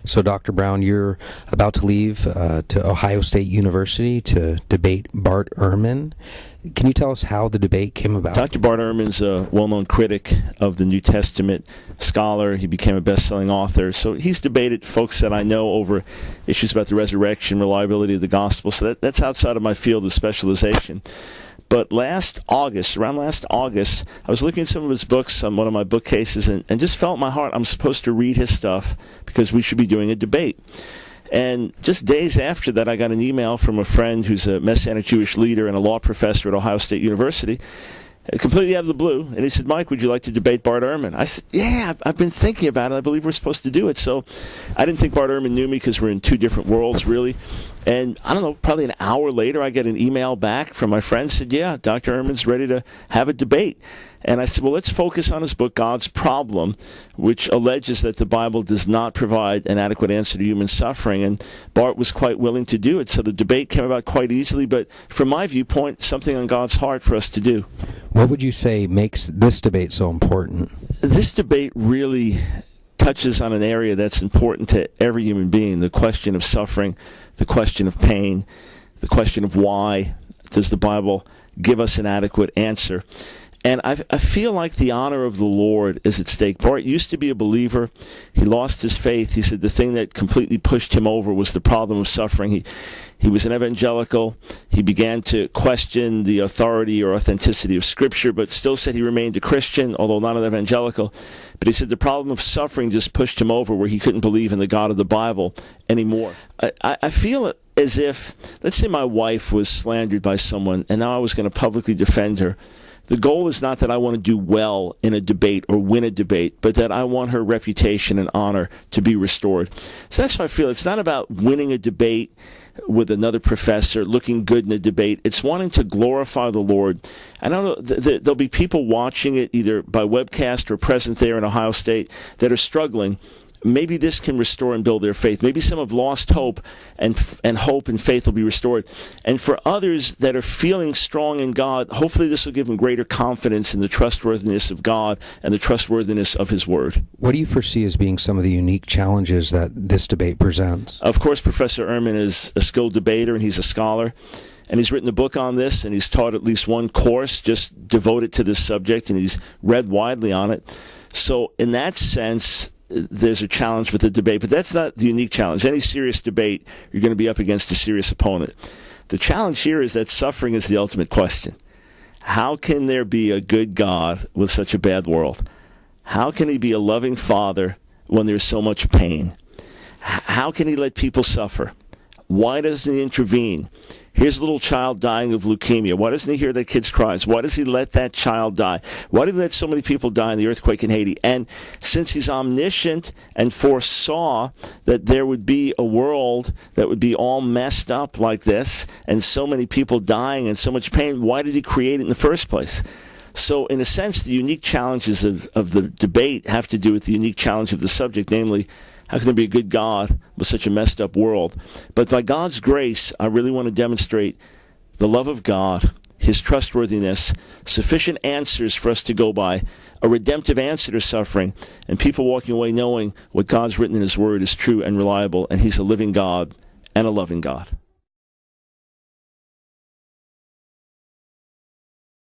So, Dr. Brown, you're about to leave to Ohio State University to debate Bart Ehrman. Can you tell us how the debate came about? Dr. Bart Ehrman's a well-known critic of the New Testament, scholar. He became a best-selling author. So he's debated folks that I know over issues about the resurrection, reliability of the gospel. So that's outside of my field of specialization. But around last August, I was looking at some of his books on one of my bookcases and just felt in my heart I'm supposed to read his stuff because we should be doing a debate. And just days after that, I got an email from a friend who's a Messianic Jewish leader and a law professor at Ohio State University, completely out of the blue. And he said, "Mike, would you like to debate Bart Ehrman?" I said, "Yeah, I've been thinking about it. I believe we're supposed to do it." So I didn't think Bart Ehrman knew me because we're in two different worlds, really. And I don't know, probably an hour later, I get an email back from my friend said, "Yeah, Dr. Ehrman's ready to have a debate." And I said, well, let's focus on his book, God's Problem, which alleges that the Bible does not provide an adequate answer to human suffering. And Bart was quite willing to do it. So the debate came about quite easily. But from my viewpoint, something on God's heart for us to do. What would you say makes this debate so important? This debate really touches on an area that's important to every human being, the question of suffering, the question of pain, the question of why does the Bible give us an adequate answer. And I feel like the honor of the Lord is at stake. Bart used to be a believer. He lost his faith. He said the thing that completely pushed him over was the problem of suffering. He was an evangelical. He began to question the authority or authenticity of Scripture, but still said he remained a Christian, although not an evangelical. But he said the problem of suffering just pushed him over where he couldn't believe in the God of the Bible anymore. I feel as if, let's say my wife was slandered by someone, and now I was going to publicly defend her. The goal is not that I want to do well in a debate or win a debate, but that I want her reputation and honor to be restored. So that's how I feel. It's not about winning a debate with another professor, looking good in a debate. It's wanting to glorify the Lord. I don't know, there'll be people watching it either by webcast or present there in Ohio State that are struggling. Maybe this can restore and build their faith. Maybe some have lost hope, and hope and faith will be restored. And for others that are feeling strong in God, hopefully this will give them greater confidence in the trustworthiness of God and the trustworthiness of His Word. What do you foresee as being some of the unique challenges that this debate presents? Of course, Professor Ehrman is a skilled debater, and he's a scholar. And he's written a book on this, and he's taught at least one course just devoted to this subject, and he's read widely on it. So in that sense, there's a challenge with the debate, but that's not the unique challenge. Any serious debate, you're going to be up against a serious opponent. The challenge here is that suffering is the ultimate question. How can there be a good God with such a bad world? How can He be a loving Father when there's so much pain? How can He let people suffer? Why doesn't He intervene? Here's a little child dying of leukemia. Why doesn't He hear that kid's cries? Why does He let that child die? Why did He let so many people die in the earthquake in Haiti? And since He's omniscient and foresaw that there would be a world that would be all messed up like this and so many people dying and so much pain, why did He create it in the first place? So in a sense, the unique challenges of the debate have to do with the unique challenge of the subject, namely, how can there be a good God with such a messed up world? But by God's grace, I really want to demonstrate the love of God, His trustworthiness, sufficient answers for us to go by, a redemptive answer to suffering, and people walking away knowing what God's written in His Word is true and reliable, and He's a living God and a loving God.